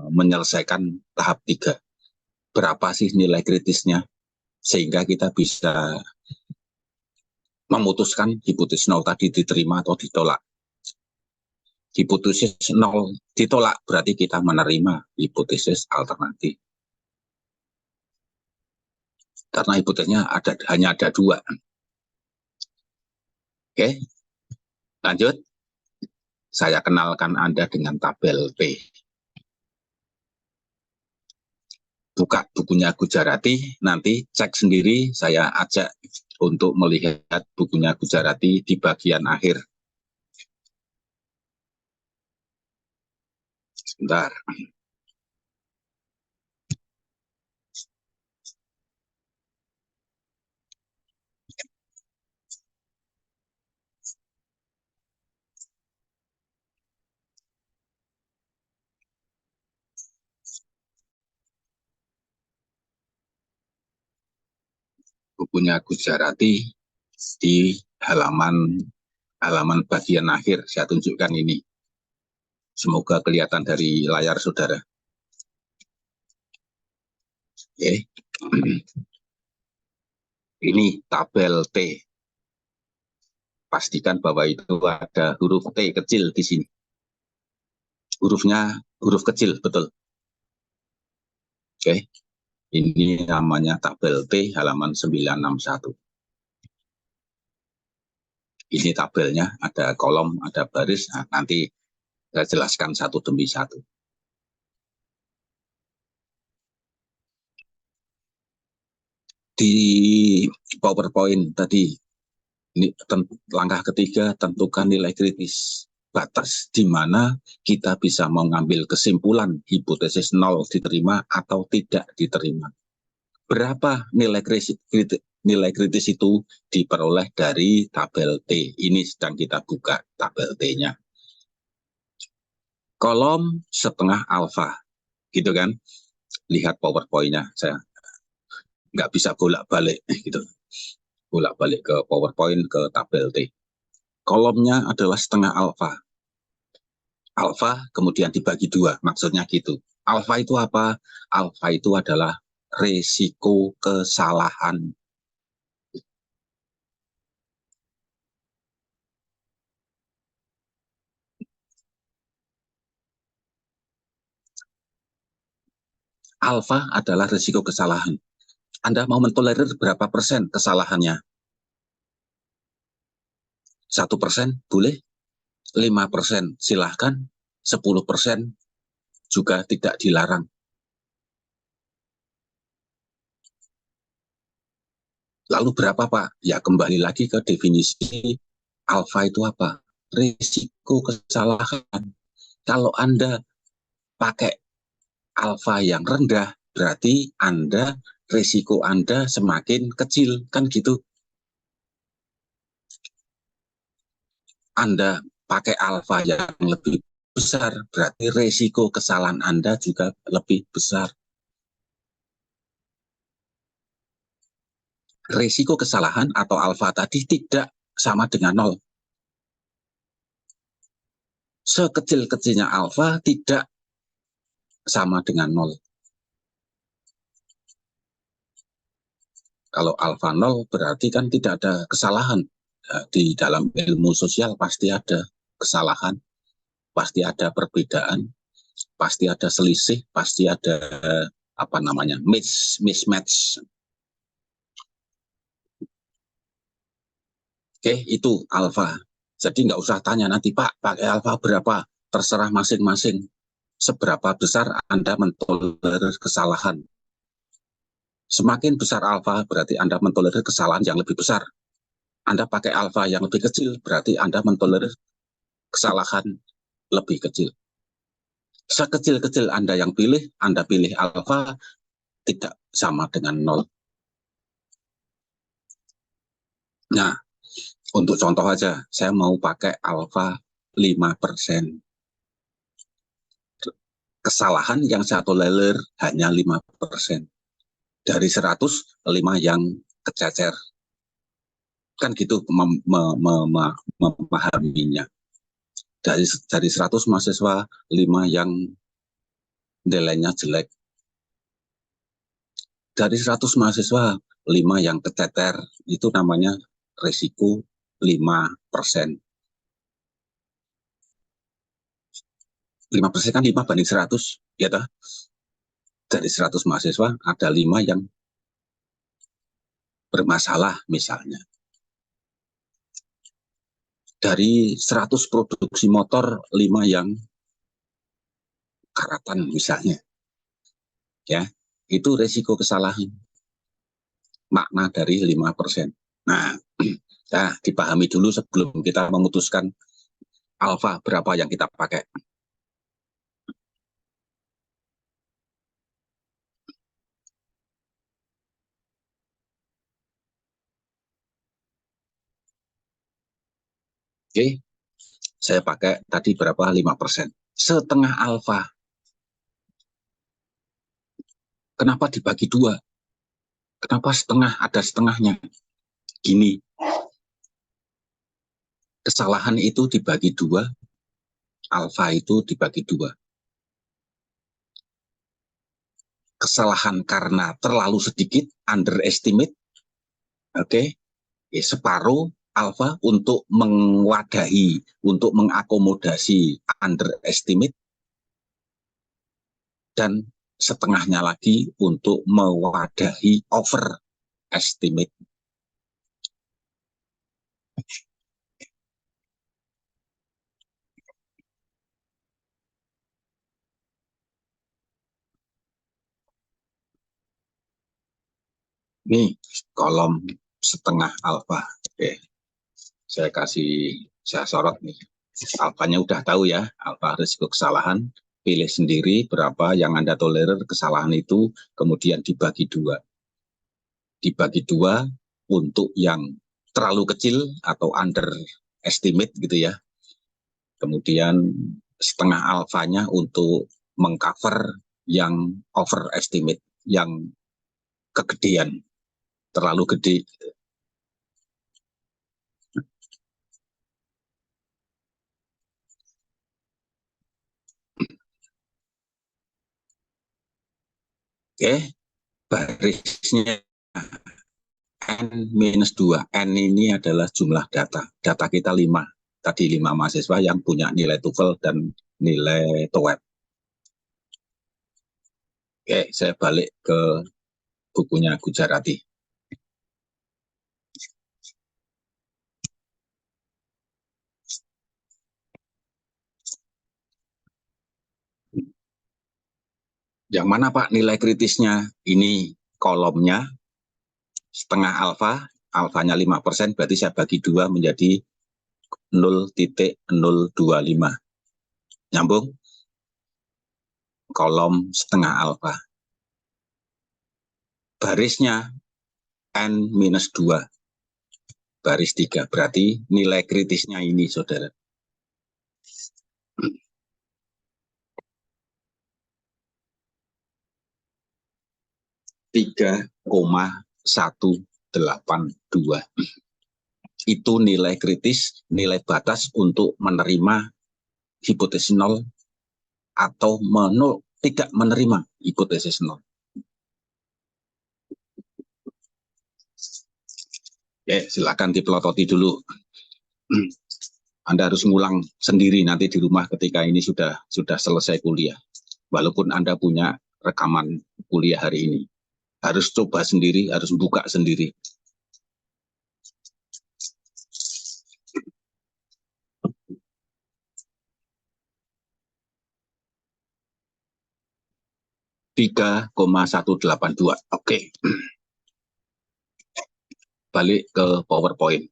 menyelesaikan tahap 3. Berapa sih nilai kritisnya? Sehingga kita bisa memutuskan hipotesis nol tadi diterima atau ditolak. Hipotesis nol ditolak berarti kita menerima hipotesis alternatif. Karena hipotesisnya hanya ada 2. Oke, lanjut. Saya kenalkan Anda dengan tabel P. Buka bukunya Gujarati, nanti cek sendiri, saya ajak untuk melihat bukunya Gujarati di bagian akhir. Sebentar. Bukunya Gujarati di halaman bagian akhir, saya tunjukkan ini. Semoga kelihatan dari layar saudara. Oke. Ini tabel T. Pastikan bahwa itu ada huruf T kecil di sini. Hurufnya huruf kecil, betul. Oke. Ini namanya tabel T halaman 961. Ini tabelnya, ada kolom, ada baris. Nah, nanti saya jelaskan satu demi satu. Di PowerPoint tadi, ini langkah ketiga, tentukan nilai kritis. Batas di mana kita bisa mengambil kesimpulan hipotesis nol diterima atau tidak diterima. Berapa nilai kritis itu diperoleh dari tabel T. Ini sedang kita buka tabel T-nya. Kolom setengah alfa, gitu kan? Lihat PowerPoint-nya, saya nggak bisa bolak-balik, gitu. Bolak-balik ke PowerPoint, ke tabel T. Kolomnya adalah setengah alfa. Alfa kemudian dibagi 2, maksudnya gitu. Alfa itu apa? Alfa itu adalah resiko kesalahan. Alfa adalah resiko kesalahan. Anda mau mentolerir berapa persen kesalahannya? 1% boleh, 5% silahkan, 10% juga tidak dilarang. Lalu berapa Pak? Ya kembali lagi ke definisi alfa itu apa? Risiko kesalahan. Kalau Anda pakai alfa yang rendah, berarti risiko Anda semakin kecil, kan gitu. Anda pakai alfa yang lebih besar, berarti risiko kesalahan Anda juga lebih besar. Risiko kesalahan atau alfa tadi tidak sama dengan 0. Sekecil-kecilnya alfa tidak sama dengan 0. Kalau alfa 0 berarti kan tidak ada kesalahan. Di dalam ilmu sosial pasti ada kesalahan, pasti ada perbedaan, pasti ada selisih, pasti ada mismatch. Oke, itu alfa. Jadi nggak usah tanya nanti, Pak, pakai alfa berapa? Terserah masing-masing. Seberapa besar Anda mentolerir kesalahan. Semakin besar alfa, berarti Anda mentolerir kesalahan yang lebih besar. Anda pakai alfa yang lebih kecil, berarti Anda mentolerir kesalahan lebih kecil. Sekecil-kecil Anda yang pilih, Anda pilih alfa, tidak sama dengan 0. Nah, untuk contoh aja, saya mau pakai alfa 5%. Kesalahan yang saya tolerir hanya 5%. Dari 100, 5 yang kececer. Kan gitu memahaminya. Dari 100 mahasiswa, 5 yang nilainya jelek. Dari 100 mahasiswa, 5 yang kececer. Itu namanya risiko 5%. 5% kan 5 banding 100, ya toh? Dari 100 mahasiswa, ada 5 yang bermasalah misalnya. Dari 100 produksi motor, 5 yang karatan misalnya. Ya, itu risiko kesalahan. Makna dari 5%. Nah, ya, dipahami dulu sebelum kita memutuskan alfa berapa yang kita pakai. Oke, saya pakai tadi berapa? 5%. Setengah alfa. Kenapa dibagi 2? Kenapa setengah? Ada setengahnya. Gini, kesalahan itu dibagi 2, alfa itu dibagi 2. Kesalahan karena terlalu sedikit, underestimate, oke, separuh alfa untuk mewadahi, untuk mengakomodasi underestimate, dan setengahnya lagi untuk mewadahi overestimate. Ini kolom setengah alfa. Oke, saya sorot nih. Alfanya udah tahu ya, alfa risiko kesalahan. Pilih sendiri berapa yang Anda tolerir kesalahan itu, kemudian dibagi 2. Dibagi 2 untuk yang terlalu kecil atau underestimate gitu ya. Kemudian setengah alfanya untuk mengcover yang overestimate, yang kegedean, terlalu gede. Oke, barisnya N-2. N ini adalah jumlah data. Data kita 5. Tadi 5 mahasiswa yang punya nilai TOEFL dan nilai TOEIC. Oke, saya balik ke bukunya Gujarati. Yang mana Pak nilai kritisnya? Ini kolomnya setengah alfa, alfanya 5%, berarti saya bagi 2 menjadi 0,025. Nyambung? Kolom setengah alfa. Barisnya N-2. Baris 3. Berarti nilai kritisnya ini, saudara. 3,182. Itu nilai kritis, nilai batas untuk menerima hipotesis 0 atau tidak menerima hipotesis 0. Oke, silakan dipelototi dulu. Anda harus ngulang sendiri nanti di rumah ketika ini sudah selesai kuliah. Walaupun Anda punya rekaman kuliah hari ini. Harus coba sendiri, harus buka sendiri. 3,182. Oke. Balik ke PowerPoint.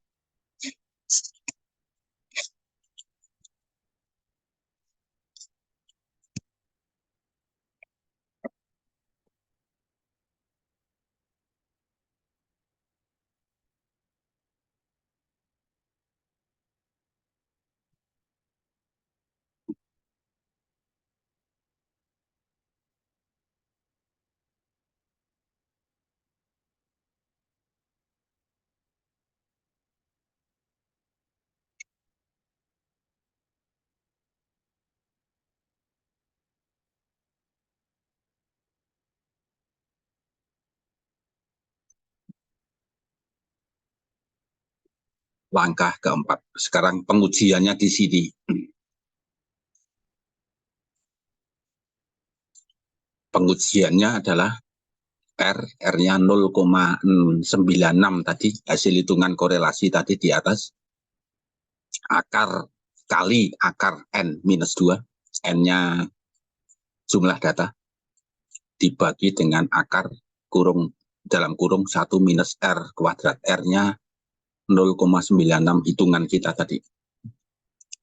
Langkah keempat. Sekarang pengujiannya di sini. Pengujiannya adalah R-nya 0,96 tadi, hasil hitungan korelasi tadi di atas. Akar kali akar N-2, N-nya jumlah data, dibagi dengan akar kurung dalam kurung 1 minus R kuadrat. R-nya 0,96 hitungan kita tadi.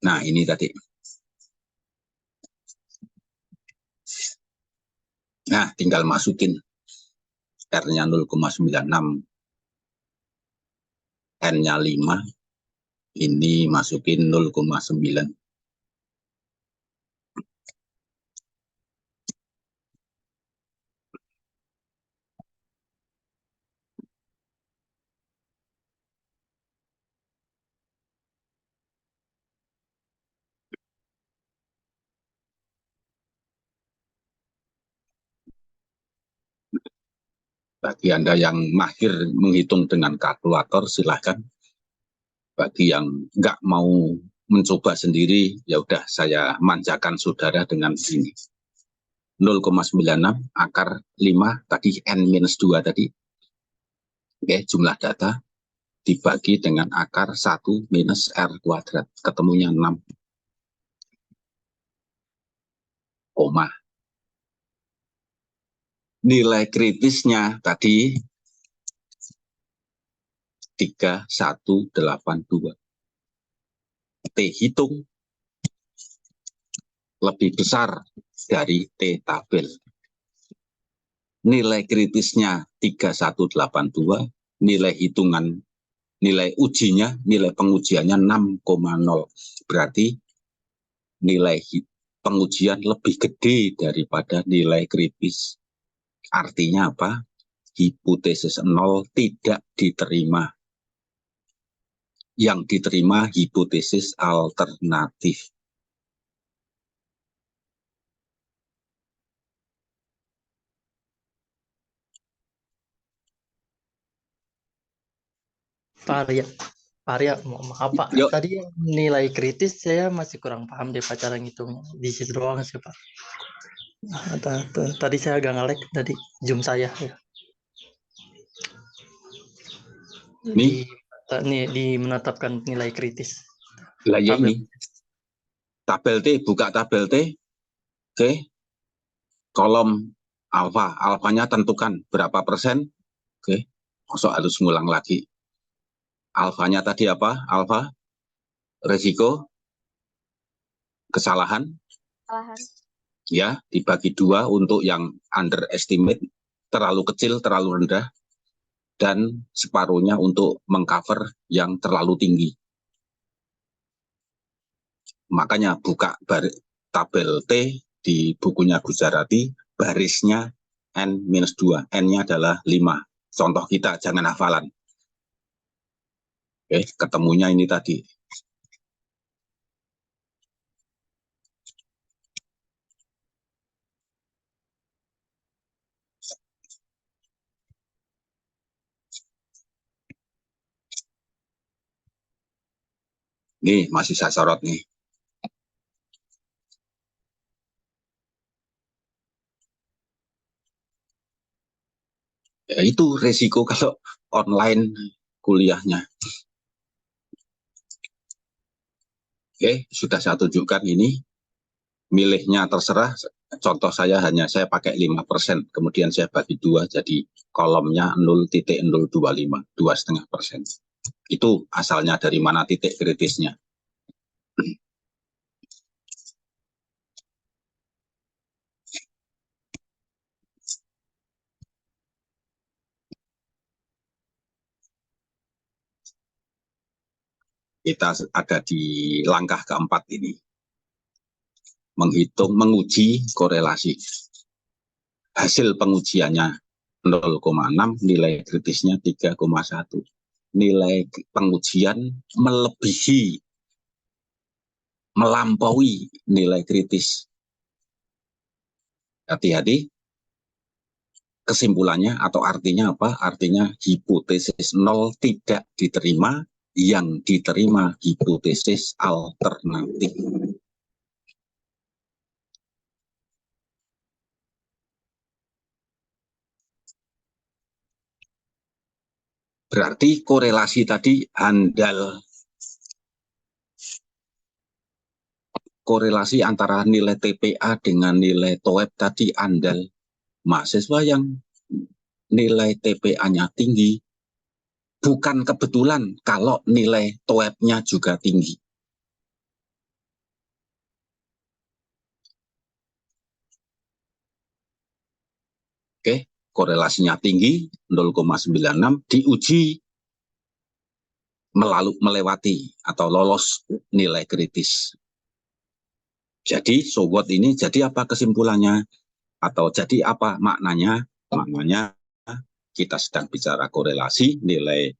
Nah, ini tadi. Nah, tinggal masukin R-nya 0,96, N-nya 5, ini masukin 0,9. Bagi Anda yang mahir menghitung dengan kalkulator, silahkan. Bagi yang nggak mau mencoba sendiri, ya udah saya manjakan saudara dengan ini. 0,96 akar 5 tadi, N-2 tadi. Oke, jumlah data dibagi dengan akar 1 minus R kuadrat. Ketemunya 6, koma. Nilai kritisnya tadi 3182. T hitung lebih besar dari T tabel. Nilai kritisnya 3182, nilai hitungan, nilai ujinya, nilai pengujiannya 6,0. Berarti nilai pengujian lebih gede daripada nilai kritis. Artinya apa? Hipotesis 0 tidak diterima. Yang diterima hipotesis alternatif. Pak Arya, maaf Pak, Yuk. tadi yang nilai kritis saya masih kurang paham deh Pak cara ngitungnya. Di situ doang sih Pak. Tadi saya agak nge-lag tadi Zoom saya. Ya. Di menetapkan nilai kritis. Lah ya ini. Tabel T, buka tabel T. Oke. Kolom alfa, alfanya tentukan berapa persen. Oke. Masuk harus ngulang lagi. Alfanya tadi apa? Alfa resiko kesalahan. Ya, dibagi 2 untuk yang underestimate, terlalu kecil, terlalu rendah, dan separuhnya untuk mengcover yang terlalu tinggi. Makanya buka tabel T di bukunya Gujarati, barisnya N-2, N-nya adalah 5. Contoh kita, jangan hafalan. Oke, ketemunya ini tadi. Nih, masih saya sorot nih. Ya, itu resiko kalau online kuliahnya. Oke, sudah saya tunjukkan ini. Milihnya terserah, contoh saya pakai 5%, kemudian saya bagi 2, jadi kolomnya 0,025, 2,5%. Itu asalnya dari mana titik kritisnya. Kita ada di langkah keempat ini. Menguji korelasi. Hasil pengujiannya 0,6, nilai kritisnya 3,1. Nilai pengujian melampaui nilai kritis. Hati-hati. Kesimpulannya atau artinya apa? Artinya hipotesis 0 tidak diterima, yang diterima hipotesis alternatif. Berarti korelasi tadi handal. Korelasi antara nilai TPA dengan nilai TOEP tadi andal. Mahasiswa yang nilai TPA-nya tinggi, bukan kebetulan kalau nilai TOEP-nya juga tinggi. Oke, korelasinya tinggi, 0,96, diuji melewati atau lolos nilai kritis. Jadi, so what ini, jadi apa kesimpulannya? Atau jadi apa maknanya? Maknanya kita sedang bicara korelasi nilai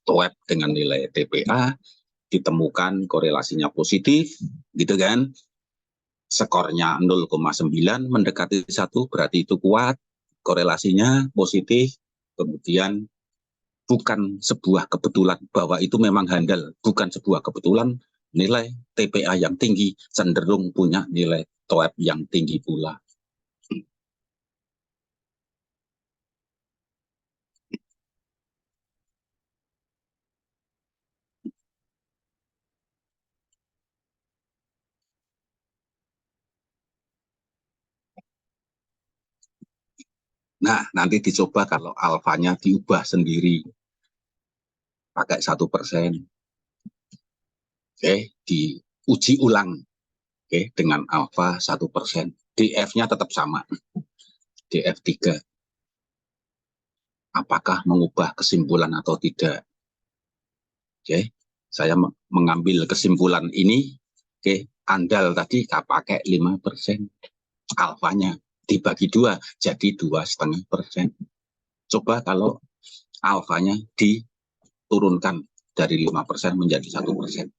TOEP dengan nilai TPA, ditemukan korelasinya positif, gitu kan? Skornya 0,9 mendekati 1, berarti itu kuat, korelasinya positif, kemudian bukan sebuah kebetulan bahwa itu memang handal, bukan sebuah kebetulan nilai TPA yang tinggi cenderung punya nilai TOEP yang tinggi pula. Nah, nanti dicoba kalau alfanya diubah sendiri, pakai 1%. Oke, diuji ulang, oke, dengan alfa 1%. DF-nya tetap sama, DF3. Apakah mengubah kesimpulan atau tidak? Oke, saya mengambil kesimpulan ini, oke, andal tadi pakai 5%. Alfanya dibagi 2, jadi 2,5%. Coba kalau alfanya diturunkan dari 5% menjadi 1%.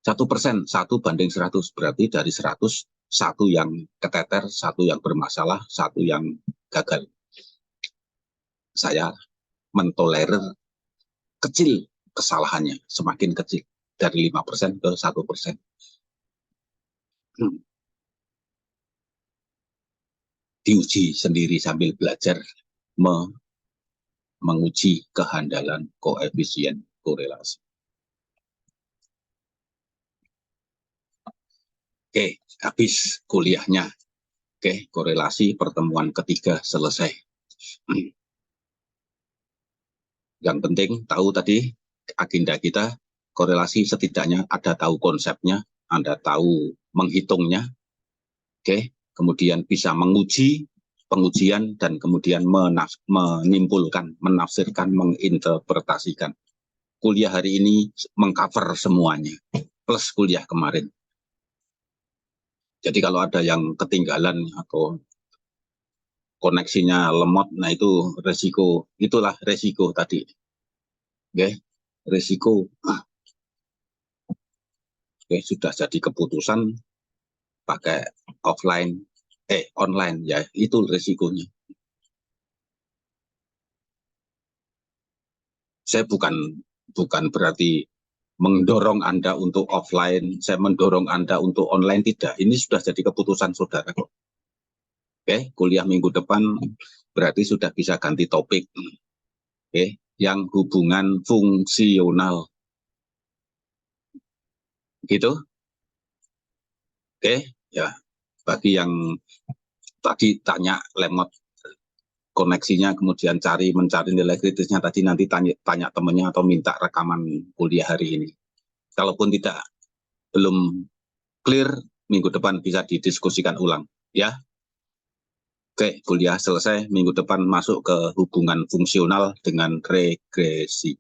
1%, 1 banding 100, berarti dari 100, 1 yang keteter, 1 yang bermasalah, 1 yang gagal. Saya mentolerir kecil kesalahannya, semakin kecil, dari 5% ke 1%. Diuji sendiri sambil belajar menguji kehandalan koefisien korelasi. Oke, habis kuliahnya. Oke, korelasi pertemuan ketiga selesai. Yang penting tahu tadi agenda kita, korelasi setidaknya ada tahu konsepnya, Anda tahu menghitungnya. Oke, kemudian bisa menguji pengujian dan kemudian menimbulkan, menafsirkan, menginterpretasikan. Kuliah hari ini mengcover semuanya, plus kuliah kemarin. Jadi kalau ada yang ketinggalan atau koneksinya lemot, nah itu resiko, itulah resiko tadi. Oke, resiko. Oke, sudah jadi keputusan pakai online ya, itu resikonya. Saya bukan berarti mendorong Anda untuk offline, saya mendorong Anda untuk online, tidak. Ini sudah jadi keputusan saudara kok. Oke, kuliah minggu depan berarti sudah bisa ganti topik. Oke, yang hubungan fungsional. Gitu? Oke, ya. Bagi yang tadi tanya lemot koneksinya, kemudian mencari nilai kritisnya tadi, nanti tanya temennya atau minta rekaman kuliah hari ini. Kalaupun belum clear, minggu depan bisa didiskusikan ulang, ya. Oke, kuliah selesai, minggu depan masuk ke hubungan fungsional dengan regresi.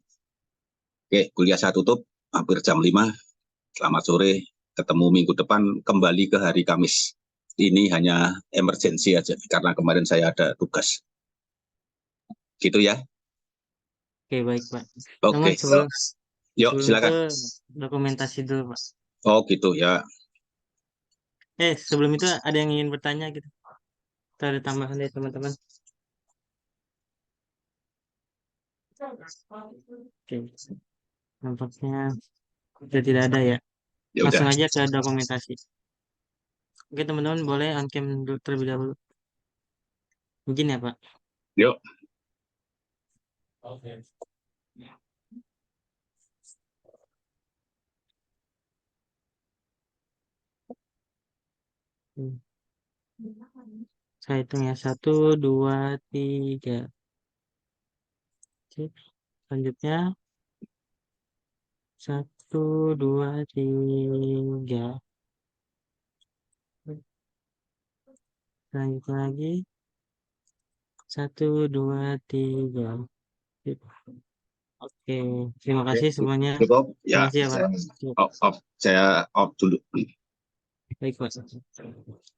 Oke, kuliah saya tutup, hampir jam 5. Selamat sore, ketemu minggu depan, kembali ke hari Kamis. Ini hanya emergensi aja, karena kemarin saya ada tugas. Gitu ya. Oke, baik, Pak. Oke. Namun sebelum Yuk, silakan. itu dokumentasi dulu, Pak. Oh, gitu ya. Sebelum itu ada yang ingin bertanya gitu. Atau ada tambahan dari teman-teman? Oke. Nampaknya sudah tidak ada ya. Ya Langsung udah. aja ke dokumentasi. Oke, teman-teman boleh on cam terlebih dahulu. Mungkin ya, Pak. Yuk. Oke. Saya hitung ya. 1, 2, 3. Oke. Selanjutnya 1, 2, 3. Selanjutnya lagi 1, 2, 3. Oke, terima kasih semuanya. Cukup. Terima Ya, kasih ya, Pak. saya off dulu. Baik, Pak.